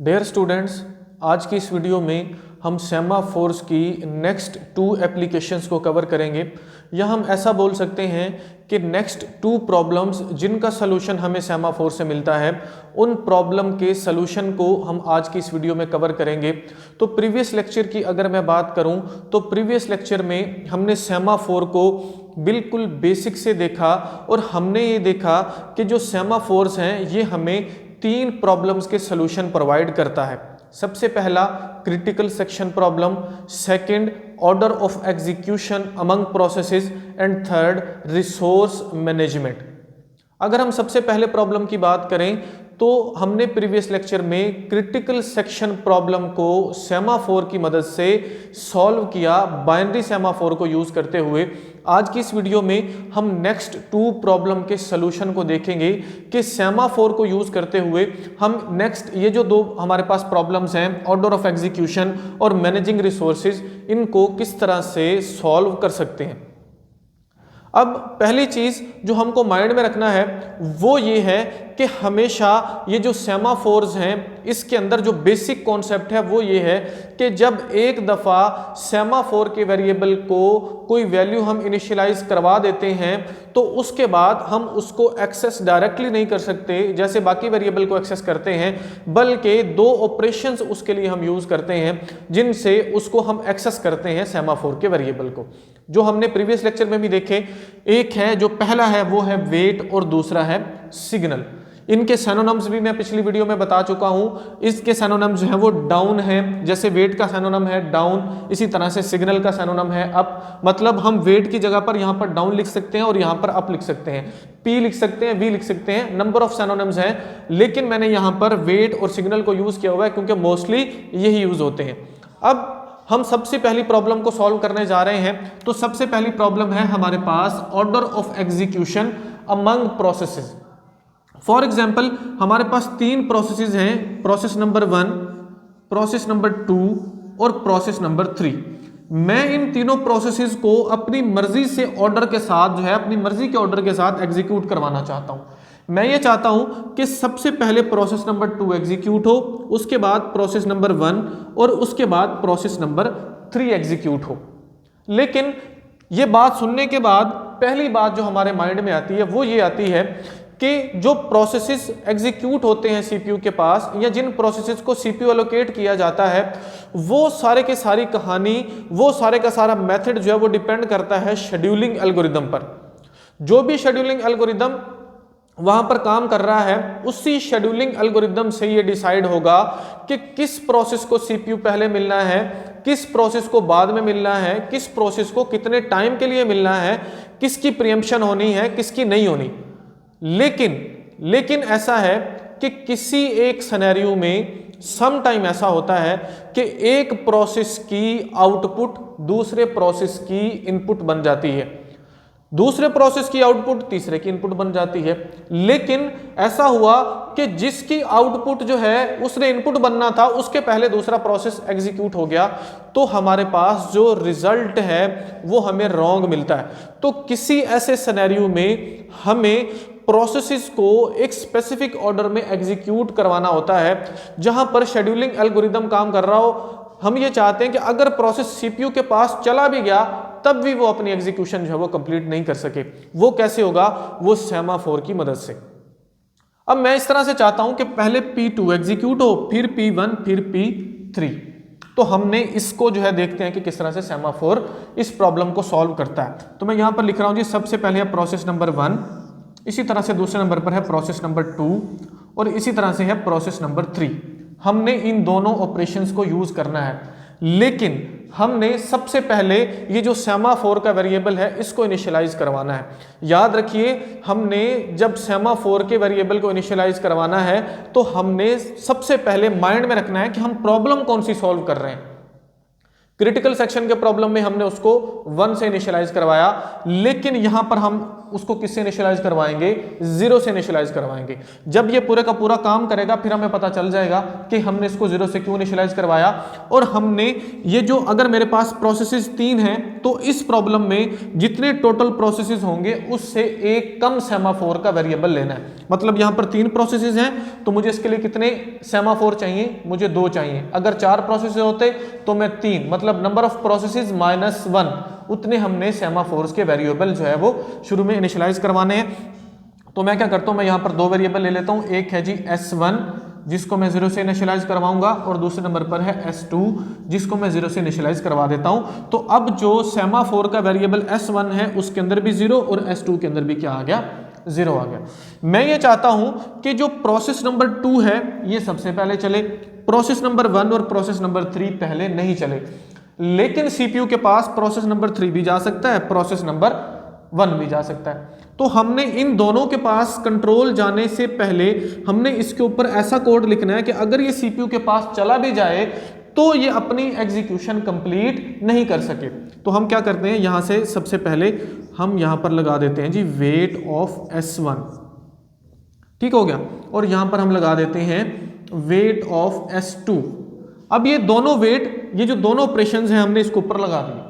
Dear students, आज की इस वीडियो में हम सेमाफोर्स की नेक्स्ट 2 एप्लीकेशंस को कवर करेंगे, या हम ऐसा बोल सकते हैं कि नेक्स्ट 2 प्रॉब्लम्स जिनका सलूशन हमें सेमाफोर से मिलता है, उन प्रॉब्लम के सलूशन को हम आज की इस वीडियो में कवर करेंगे। तो प्रीवियस लेक्चर की अगर मैं बात करूं तो प्रीवियस लेक्चर में हमने सेमाफोर को बिल्कुल बेसिक से देखा और हमने ये देखा कि जो सेमाफोर्स हैं ये हमें 3 प्रॉब्लम्स के सलूशन प्रोवाइड करता है। सबसे पहला critical section problem, second order of execution among processes and third resource management. अगर हम सबसे पहले प्रॉब्लम की बात करें तो हमने प्रीवियस लेक्चर में क्रिटिकल सेक्शन प्रॉब्लम को सेमाफोर की मदद से सॉल्व किया, बाइनरी सेमाफोर को यूज करते हुए। आज की इस वीडियो में हम नेक्स्ट 2 प्रॉब्लम के सलूशन को देखेंगे कि सेमाफोर को यूज करते हुए हम नेक्स्ट ये जो 2 हमारे पास प्रॉब्लम्स हैं, ऑर्डर ऑफ एग्जीक्यूशन और मैनेजिंग रिसोर्सेज, इनको किस तरह से सॉल्व कर सकते हैं। अब पहली चीज जो हमको माइंड में रखना है वो ये है कि हमेशा ये जो सेमाफोर्स हैं इसके अंदर जो बेसिक कॉन्सेप्ट है वो ये है कि जब एक दफ़ा सेमाफोर के वेरिएबल को कोई वैल्यू हम इनिशियलाइज करवा देते हैं तो उसके बाद हम उसको एक्सेस डायरेक्टली नहीं कर सकते जैसे बाकी वेरिएबल को एक्सेस करते हैं, बल्कि 2 ऑपरेशंस उसके लिए हम यूज करते हैं जिनसे उसको हम एक्सेस करते हैं सेमाफोर के वेरिएबल को, जो हमने प्रीवियस लेक्चर में भी देखे। एक है जो पहला है वो है वेट और दूसरा है सिग्नल। इनके सैनोनिम्स भी मैं पिछली वीडियो में बता चुका हूं। इसके सैनोनिम्स जो है वो डाउन है, जैसे वेट का सैनोनिम है डाउन, इसी तरह से सिग्नल का सैनोनिम है अप। मतलब हम वेट की जगह पर यहां पर डाउन लिख सकते हैं और यहां पर अप लिख सकते हैं, पी लिख सकते हैं, वी लिख सकते हैं, नंबर ऑफ सैनोनिम्स हैं, लेकिन मैंने यहां पर वेट और सिग्नल को यूज किया हुआ है क्योंकि मोस्टली यही यूज होते हैं। अब हम सबसे पहली प्रॉब्लम को सॉल्व करने जा रहे हैं। तो सबसे पहली प्रॉब्लम है हमारे पास order of execution among processes. For example हमारे पास 3 प्रोसेसेस हैं, प्रोसेस नंबर 1, प्रोसेस नंबर 2 और प्रोसेस नंबर 3। मैं इन तीनों प्रोसेसेस को अपनी मर्जी से ऑर्डर के साथ जो है अपनी मर्जी के ऑर्डर के साथ एग्जीक्यूट करवाना चाहता हूं। मैं ये चाहता हूं कि सबसे पहले प्रोसेस नंबर 2 एग्जीक्यूट हो, उसके बाद प्रोसेस नंबर 1 और उसके बाद प्रोसेस नंबर 3 एग्जीक्यूट हो। लेकिन ये बात सुनने के बाद पहली बात जो हमारे माइंड में आती है वो ये आती है कि जो प्रोसेसेस एग्जीक्यूट होते हैं सीपीयू के पास, या जिन प्रोसेसेस को सीपीयू एलोकेट किया जाता है, वो सारे के सारी कहानी, वो सारे का सारा मेथड जो है वो डिपेंड करता है शेड्यूलिंग एल्गोरिदम पर। जो भी शेड्यूलिंग एल्गोरिदम वहां पर काम कर रहा है उसी शेड्यूलिंग एल्गोरिदम से ये डिसाइड होगा कि किस प्रोसेस को सीपीयू पहले मिलना है, किस प्रोसेस को बाद में मिलना है, किस प्रोसेस को कितने टाइम के लिए मिलना है, किसकी प्रीएम्पशन होनी है, किसकी नहीं होनी। लेकिन ऐसा है कि किसी एक सिनेरियो में सम टाइम ऐसा होता है कि एक प्रोसेस की आउटपुट दूसरे प्रोसेस की इनपुट बन जाती है, दूसरे प्रोसेस की आउटपुट तीसरे की इनपुट बन जाती है। लेकिन ऐसा हुआ कि जिसकी आउटपुट जो है उसने इनपुट बनना था उसके पहले दूसरा प्रोसेस एग्जीक्यूट हो गया, तो हमारे पास जो रिजल्ट है वो हमें रॉन्ग मिलता है। तो किसी ऐसे सिनेरियो में हमें प्रोसेसेस को एक स्पेसिफिक ऑर्डर में एग्जीक्यूट करवाना होता है जहां पर शेड्यूलिंग एल्गोरिदम काम कर रहा हो। हम ये चाहते हैं कि अगर प्रोसेस सीपीयू के पास चला भी गया तब भी वो अपनी एग्जीक्यूशन जो है वो कंप्लीट नहीं कर सके। वो कैसे होगा? वो सेमाफोर की मदद से। अब मैं इस तरह से चाहता हूं कि पहले P2 एग्जीक्यूट हो, फिर P1, फिर P3। तो हमने इसको जो है देखते हैं कि किस तरह से सेमाफोर इस प्रॉब्लम को सॉल्व करता है। तो मैं यहां पर लिख रहा हूं जी, सबसे पहले है प्रोसेस नंबर 1, इसी तरह से दूसरे नंबर पर है प्रोसेस नंबर 2 और इसी तरह से है प्रोसेस नंबर 3। हमने इन दोनों ऑपरेशंस को यूज करना है, लेकिन हमने सबसे पहले ये जो सेमाफोर का वेरिएबल है इसको इनिशियलाइज करवाना है। याद रखिए, हमने जब सेमाफोर के वेरिएबल को इनिशियलाइज करवाना है तो हमने सबसे पहले माइंड में रखना है कि हम प्रॉब्लम कौन सी सॉल्व कर रहे हैं। क्रिटिकल सेक्शन के प्रॉब्लम में हमने उसको 1 से इनिशियलाइज करवाया, लेकिन यहां पर हम उसको किससे इनिशियलाइज करवाएंगे, 0 से इनिशियलाइज करवाएंगे। जब ये पूरे का पूरा काम करेगा फिर हमें पता चल जाएगा कि हमने इसको 0 से क्यों इनिशियलाइज करवाया। और हमने ये जो, अगर मेरे पास प्रोसेसेस 3 हैं तो इस प्रॉब्लम में जितने टोटल प्रोसेसेस होंगे उससे एक कम सेमाफोर का वेरिएबल लेना है। मतलब यहां पर 3 प्रोसेसेस हैं तो मुझे इसके लिए कितने सेमाफोर चाहिए, मुझे 2 चाहिए। अगर 4 प्रोसेसेस होते तो मैं 3, मतलब नंबर ऑफ प्रोसेसेस -1, उतने हमने सेमाफोर्स के वेरिएबल जो है वो शुरू में इनिशियलाइज करवाने हैं। तो मैं क्या करता हूं, मैं यहां पर 2 वेरिएबल ले लेता हूं। एक है जी S1 जिसको मैं 0 से इनिशियलाइज करवाऊंगा, और दूसरे नंबर पर है S2 जिसको मैं 0 से इनिशियलाइज करवा देता हूं। तो अब जो सेमाफोर का वेरिएबल S1 है उसके अंदर भी 0 और S2 के अंदर भी क्या आ गया, 0 आ गया। मैं ये चाहता हूं कि जो प्रोसेस नंबर 2 है ये सबसे पहले चले, प्रोसेस नंबर 1 और प्रोसेस नंबर 3 पहले नहीं चले। लेकिन सीपीयू के पास प्रोसेस नंबर 3 भी जा सकता है, प्रोसेस नंबर 1 भी जा सकता है। तो हमने इन दोनों के पास कंट्रोल जाने से पहले हमने इसके ऊपर ऐसा कोड लिखना है कि अगर ये सीपीयू के पास चला भी जाए तो ये अपनी एग्जीक्यूशन कंप्लीट नहीं कर सके। तो हम क्या करते हैं, यहां से सबसे पहले हम यहां पर लगा देते हैं जी वेट ऑफ S1, ठीक हो गया, और यहां पर हम लगा देते हैं वेट ऑफ S2। अब ये दोनों वेट, ये जो दोनों ऑपरेशंस हैं हमने इसके ऊपर लगा दिए।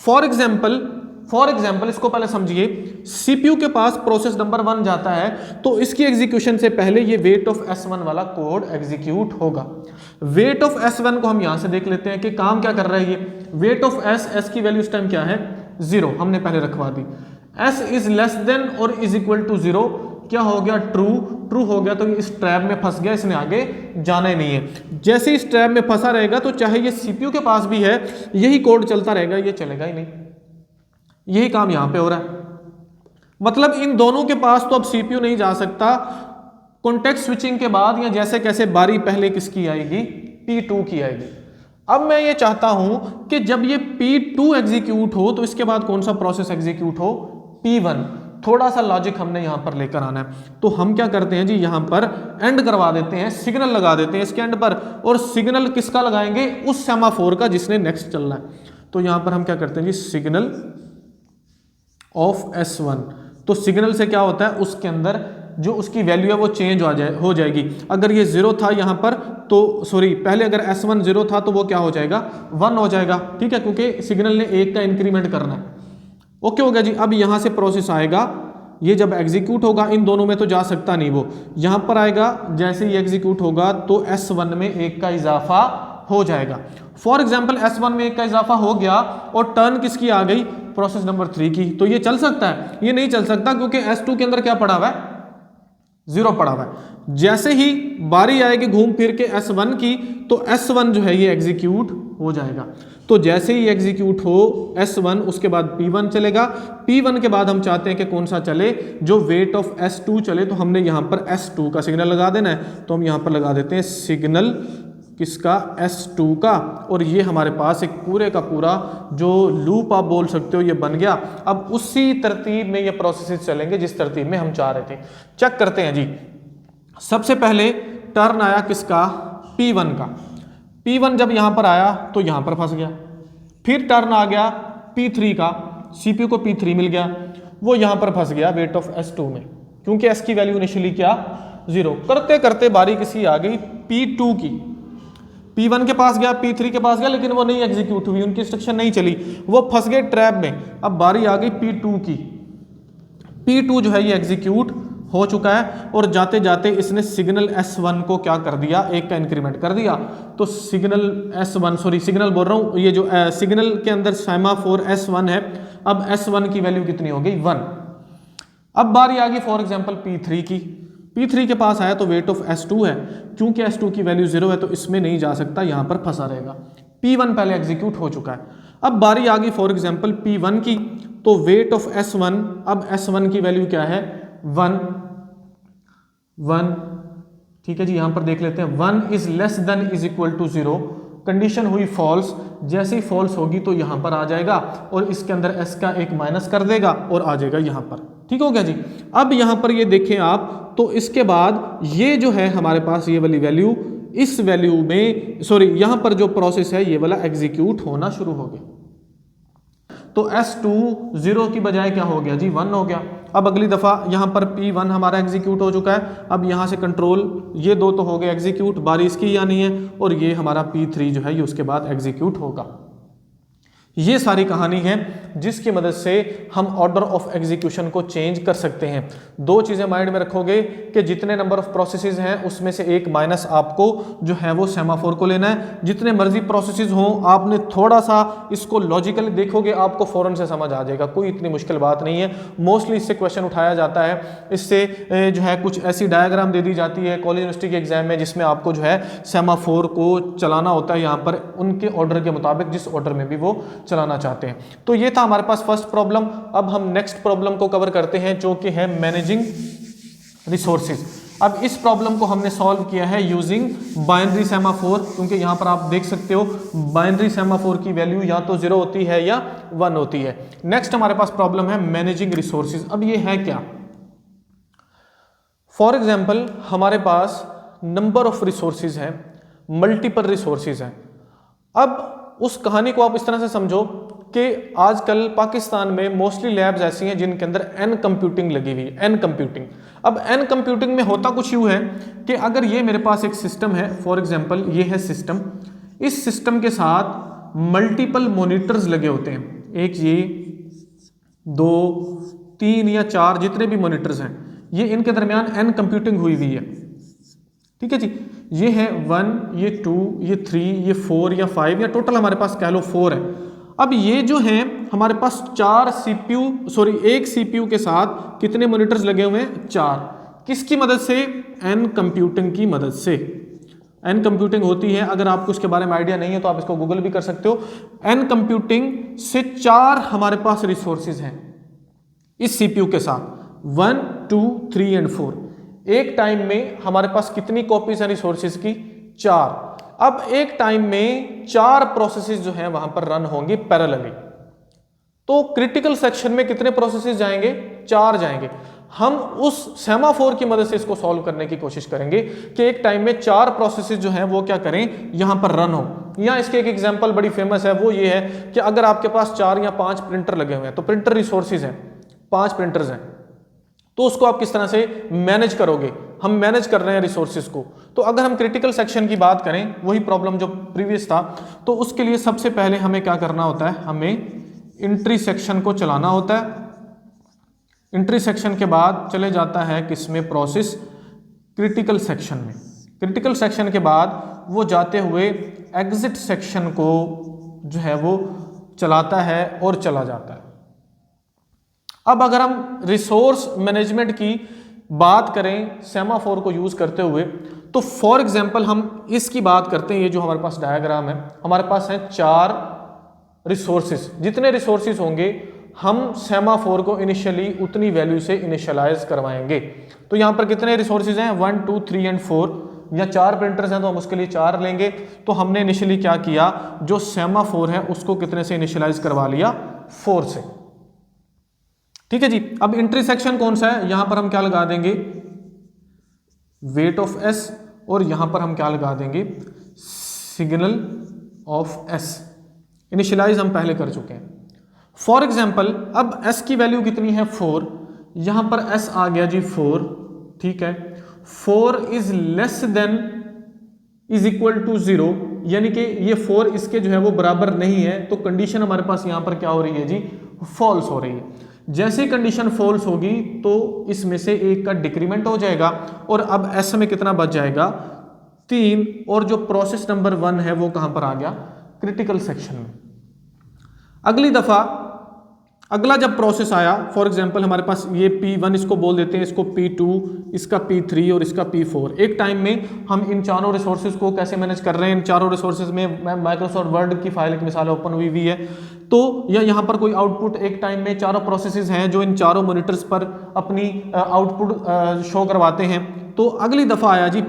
फॉर एग्जाम्पल इसको पहले समझिए, सीपीयू के पास प्रोसेस नंबर 1 जाता है तो इसकी एग्जीक्यूशन से पहले ये वेट ऑफ S1 वाला कोड एग्जीक्यूट होगा। वेट ऑफ S1 को हम यहां से देख लेते हैं कि काम क्या कर रहा है ये। वेट ऑफ S की वैल्यू इस टाइम क्या है, 0, हमने पहले रखवा दी। S इज लेस देन और इज इक्वल टू 0, क्या हो गया, ट्रू हो गया। तो इस ट्रैप में फंस गया, इसने आगे जाना ही नहीं है। जैसे इस ट्रैप में फंसा रहेगा तो चाहे ये सीपीयू के पास भी है यही कोड चलता रहेगा, ये चलेगा ही नहीं। यही काम यहां पे हो रहा है। मतलब इन दोनों के पास तो अब सीपीयू नहीं जा सकता। कॉन्टेक्स्ट स्विचिंग के बाद या जैसे कैसे बारी पहले किसकी आएगी, P2 की आएगी। अब मैं ये चाहता हूं कि जब ये P2 एग्जीक्यूट हो तो इसके बाद कौन सा प्रोसेस एग्जीक्यूट हो, P1। थोड़ा सा लॉजिक हमने यहां पर लेकर आना है। तो हम क्या करते हैं जी, यहां पर एंड करवा देते हैं, सिग्नल लगा देते हैं इसके एंड पर, और सिग्नल किसका लगाएंगे, उस सेमाफोर का जिसने नेक्स्ट चलना है। तो यहां पर हम क्या करते हैं जी, सिग्नल ऑफ S1। तो सिग्नल से क्या होता है, उसके अंदर जो उसकी वैल्यू है वो चेंज हो जाएगी। अगर ये 0 था यहाँ पर तो सॉरी, पहले अगर S1 0 था तो वो क्या हो जाएगा, 1 हो जाएगा, ठीक है, क्योंकि सिग्नल ने 1 का इंक्रीमेंट करना है। ओके हो गया जी। अब यहाँ से प्रोसेस आएगा, ये जब एग्जीक्यूट होगा, इन दोनों में तो जा सकता नहीं, वो यहाँ पर आएगा। जैसे ही एग्जीक्यूट होगा तो S1 में 1 का इजाफा हो जाएगा। फॉर एग्जाम्पल S1 में 1 का इजाफा हो गया और टर्न किसकी आ गई, प्रोसेस नंबर 3 की। तो ये चल सकता है, ये नहीं चल सकता क्योंकि S2 के अंदर क्या पड़ा हुआ है, 0 पड़ा हुआ है। जैसे ही बारी आएगी घूम फिर के S1 की तो S1 जो है ये एग्जीक्यूट हो जाएगा। तो जैसे ही एग्जीक्यूट हो S1, उसके बाद P1 चलेगा। P1 के बाद हम चाहते हैं कि कौन सा चले, जो वेट ऑफ S2 चले। तो हमने यहाँ पर S2 का सिग्नल लगा देना है। तो हम यहाँ पर लगा देते हैं सिग्नल किसका, S2 का। और ये हमारे पास एक पूरे का पूरा जो लूप आप बोल सकते हो ये बन गया। अब उसी तरतीब में ये प्रोसेसेस चलेंगे जिस तरतीब में हम चाह रहे थे। चेक करते हैं जी। सबसे पहले टर्न आया किसका, P1 का। P1 जब यहां पर आया तो यहां पर फंस गया। फिर टर्न आ गया P3 का, CPU को P3 मिल गया, वो यहां पर फंस गया वेट ऑफ S2 में, क्योंकि S की वैल्यू इनिशियली क्या, 0। करते करते बारी किसी आ गई P2 की। P1 के पास गया, P3 के पास गया, लेकिन वो नहीं एग्जीक्यूट हुई, उनकी इंस्ट्रक्शन नहीं चली, वो फंस गए ट्रैप में। अब बारी आ गई P2 की। P2 जो है ये एग्जीक्यूट हो चुका है और जाते जाते इसने सिग्नल S1 को क्या कर दिया, 1 का इंक्रीमेंट कर दिया। तो सिग्नल S1, सॉरी सिग्नल बोल रहा हूं, ये जो सिग्नल के अंदर सेमाफोर S1 है, अब S1 की वैल्यू कितनी हो गई, 1। अब बारी आ गई फॉर एग्जांपल P3 की। P3 के पास आया तो वेट ऑफ S2 है, क्योंकि S2 की वैल्यू 0 है तो इसमें नहीं जा सकता, यहां पर फंसा रहेगा। P1 पहले एग्जीक्यूट हो चुका है। अब बारी आ गई फॉर एग्जांपल P1 की, तो वेट ऑफ S1, अब S1 की वैल्यू क्या है, 1। ठीक है जी, यहां पर देख लेते हैं 1 is less than is equal to 0। Condition हुई फॉल्स, जैसे ही फॉल्स होगी तो यहां पर आ जाएगा और इसके अंदर S का एक माइनस कर देगा और आ जाएगा यहां पर। ठीक हो गया जी। अब यहां पर ये देखें आप, तो इसके बाद ये जो है हमारे पास ये वाली वैल्यू, इस वैल्यू में सॉरी यहां पर जो प्रोसेस है ये वाला एग्जीक्यूट होना शुरू हो गया। तो S2 0 की बजाय क्या हो गया जी, 1 हो गया। अब अगली दफ़ा यहाँ पर P1 हमारा एग्जीक्यूट हो चुका है। अब यहाँ से कंट्रोल ये दो तो हो गए एग्जीक्यूट, बारी इसकी आनी है, और ये हमारा P3 जो है ये उसके बाद एग्जीक्यूट होगा। ये सारी कहानी है जिसकी मदद से हम ऑर्डर ऑफ एग्जीक्यूशन को चेंज कर सकते हैं। दो चीज़ें माइंड में रखोगे कि जितने नंबर ऑफ प्रोसेसेस हैं उसमें से एक माइनस आपको जो है वो सेमाफोर को लेना है। जितने मर्जी प्रोसेसेस हों आपने थोड़ा सा इसको लॉजिकली देखोगे आपको फ़ौरन से समझ आ जाएगा, कोई इतनी मुश्किल बात नहीं है। मोस्टली इससे क्वेश्चन उठाया जाता है, इससे जो है कुछ ऐसी डायग्राम दे दी जाती है कॉलेज यूनिवर्सिटी के एग्जाम में जिसमें आपको जो है सेमाफोर को चलाना होता है यहाँ पर उनके ऑर्डर के मुताबिक, जिस ऑर्डर में भी वो चलाना चाहते हैं। तो ये था हमारे पास फर्स्ट प्रॉब्लम। अब हम नेक्स्ट प्रॉब्लम को कवर करते हैं जो कि है मैनेजिंग रिसोर्सेज। अब इस प्रॉब्लम को हमने सॉल्व किया है यूजिंग बाइनरी सेमाफोर, क्योंकि यहां पर आप देख सकते हो बाइनरी सेमाफोर की वैल्यू या तो 0 होती है या 1 होती है। नेक्स्ट हमारे पास प्रॉब्लम है मैनेजिंग रिसोर्सेज। अब ये है क्या? फॉर एग्जाम्पल हमारे पास नंबर ऑफ रिसोर्सेज हैं, मल्टीपल रिसोर्सेज हैं। अब उस कहानी को आप इस तरह से समझो कि आजकल पाकिस्तान में मोस्टली लैब्स ऐसी हैं जिनके अंदर एन कंप्यूटिंग लगी हुई है, एन कंप्यूटिंग। अब एन कंप्यूटिंग में होता कुछ यूँ है कि अगर ये मेरे पास एक सिस्टम है, फॉर एग्जांपल ये है सिस्टम, इस सिस्टम के साथ मल्टीपल मॉनिटर्स लगे होते हैं, एक ये, 2, 3 या 4 जितने भी मॉनिटर्स हैं, ये इनके दरमियान एन कंप्यूटिंग हुई हुई है। ठीक है जी, ये है 1, ये 2, ये 3, ये 4 या 5 या टोटल हमारे पास कह लो 4 है। अब ये जो है हमारे पास 4 सीपीयू, सॉरी एक सीपीयू के साथ कितने मॉनिटर्स लगे हुए हैं? 4। किसकी मदद से? एन कंप्यूटिंग की मदद से। एन कंप्यूटिंग होती है, अगर आपको इसके बारे में आइडिया नहीं है तो आप इसको गूगल भी कर सकते हो। एन कंप्यूटिंग से 4 हमारे पास रिसोर्सेज हैं इस सीपीयू के साथ, 1, 2, 3 एंड 4। एक टाइम में हमारे पास कितनी कॉपीज हैं रिसोर्सेज की? 4। अब एक टाइम में 4 प्रोसेसेस जो हैं वहां पर रन होंगे पैरेलली। तो क्रिटिकल सेक्शन में कितने प्रोसेसेस जाएंगे? 4 जाएंगे। हम उस सेमाफोर की मदद से इसको सॉल्व करने की कोशिश करेंगे कि एक टाइम में 4 प्रोसेसेस जो हैं वो क्या करें, यहां पर रन हो। यहाँ इसके एक एग्जांपल बड़ी फेमस है, वो ये है कि अगर आपके पास 4 या 5 प्रिंटर लगे हुए हैं, तो प्रिंटर रिसोर्सेज हैं, 5 प्रिंटर्स हैं, तो उसको आप किस तरह से मैनेज करोगे? हम मैनेज कर रहे हैं रिसोर्सेज को। तो अगर हम क्रिटिकल सेक्शन की बात करें, वही प्रॉब्लम जो प्रीवियस था, तो उसके लिए सबसे पहले हमें क्या करना होता है? हमें इंट्री सेक्शन को चलाना होता है। इंट्री सेक्शन के बाद चले जाता है किसमें? प्रोसेस क्रिटिकल सेक्शन में। क्रिटिकल सेक्शन के बाद वो जाते हुए एग्जिट सेक्शन को जो है वो चलाता है और चला जाता है। अब अगर हम रिसोर्स मैनेजमेंट की बात करें सेमाफोर को यूज करते हुए, तो फॉर एग्जांपल हम इसकी बात करते हैं। ये जो हमारे पास डायग्राम है, हमारे पास है 4 रिसोर्सेज। जितने रिसोर्सेज होंगे हम सेमाफोर को इनिशियली उतनी वैल्यू से इनिशियलाइज करवाएंगे। तो यहाँ पर कितने रिसोर्सेज हैं? 1, 2, 3 एंड 4, या 4 प्रिंटर्स हैं तो हम उसके लिए 4 लेंगे। तो हमने इनिशियली क्या किया, जो सेमाफोर है उसको कितने से इनिशियलाइज करवा लिया? 4 से। ठीक है जी। अब इंट्री सेक्शन कौन सा है? यहां पर हम क्या लगा देंगे? वेट ऑफ एस, और यहां पर हम क्या लगा देंगे? Signal of S. इनिशियलाइज हम पहले कर चुके हैं। फॉर एग्जाम्पल अब एस की वैल्यू कितनी है? 4। यहां पर एस आ गया जी 4। ठीक है, 4 is less than is equal to 0, यानी कि ये 4 इसके जो है वो बराबर नहीं है। तो कंडीशन हमारे पास यहां पर क्या हो रही है जी? फॉल्स हो रही है। जैसे कंडीशन फॉल्स होगी तो इसमें से एक का डिक्रीमेंट हो जाएगा, और अब एस में कितना बच जाएगा? 3। और जो प्रोसेस नंबर 1 है वो कहां पर आ गया? क्रिटिकल सेक्शन में। अगली दफा अगला जब प्रोसेस आया, फॉर एग्जांपल हमारे पास ये P1 इसको बोल देते हैं, इसको P2, इसका P3 और इसका P4। एक टाइम में हम इन चारों रिसोर्सेज को कैसे मैनेज कर रहे हैं? इन चारों रिसोर्सेज में माइक्रोसॉफ्ट वर्ड की फाइल की मिसाल ओपन हुई हुई है। तो या यहाँ पर कोई आउटपुट, एक टाइम में चारों प्रोसेसेस हैं जो इन चारों मॉनिटर्स पर अपनी आउटपुट शो करवाते हैं। तो अगली दफ़ा आया जी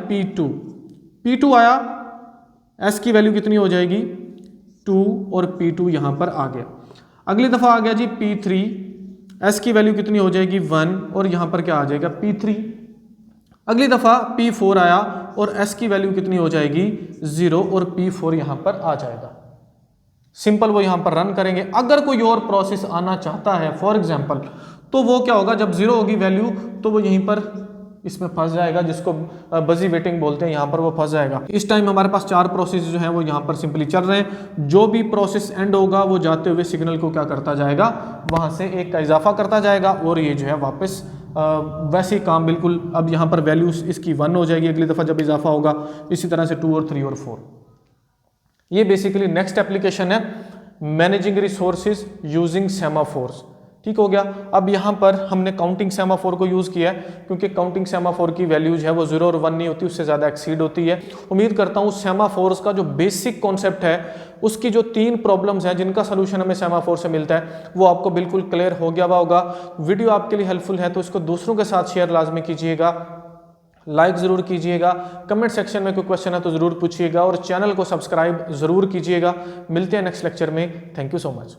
P2 आया, एस की वैल्यू कितनी हो जाएगी? 2, और P2 यहाँ पर आ गया। अगली दफ़ा आ गया जी P3, एस की वैल्यू कितनी हो जाएगी? 1, और यहाँ पर क्या आ जाएगा? P3। अगली दफ़ा P4 आया और एस की वैल्यू कितनी हो जाएगी? 0, और P4 यहाँ पर आ जाएगा। सिंपल वो यहाँ पर रन करेंगे। अगर कोई और प्रोसेस आना चाहता है फॉर एग्जांपल, तो वो क्या होगा, जब 0 होगी वैल्यू तो वो यहीं पर इसमें फंस जाएगा, जिसको बजी वेटिंग बोलते हैं, यहाँ पर वो फंस जाएगा। इस टाइम हमारे पास 4 प्रोसेस जो हैं वो यहाँ पर सिंपली चल रहे हैं। जो भी प्रोसेस एंड होगा वो जाते हुए सिग्नल को क्या करता जाएगा, वहाँ से 1 का इजाफा करता जाएगा और ये जो है वापस वैसे ही काम बिल्कुल, अब यहाँ पर वैल्यू इसकी 1 हो जाएगी अगली दफ़ा जब इजाफा होगा, इसी तरह से 2 और 3 और 4। ये बेसिकली नेक्स्ट एप्लीकेशन है मैनेजिंग रिसोर्सेज यूजिंग सेमाफोर्स। ठीक हो गया। अब यहाँ पर हमने काउंटिंग सेमाफोर को यूज़ किया है क्योंकि काउंटिंग सेमाफोर की वैल्यूज है वो 0 और 1 नहीं होती, उससे ज़्यादा एक्सीड होती है। उम्मीद करता हूँ सेमाफोर्स का जो बेसिक कॉन्सेप्ट है, उसकी जो 3 प्रॉब्लम्स हैं जिनका सोल्यूशन हमें सेमाफोर से मिलता है, वो आपको बिल्कुल क्लियर हो गया होगा। वीडियो आपके लिए हेल्पफुल है तो इसको दूसरों के साथ शेयर लाजमी कीजिएगा, लाइक ज़रूर कीजिएगा, कमेंट सेक्शन में कोई क्वेश्चन है तो ज़रूर पूछिएगा और चैनल को सब्सक्राइब ज़रूर कीजिएगा। मिलते हैं नेक्स्ट लेक्चर में। Thank you so much.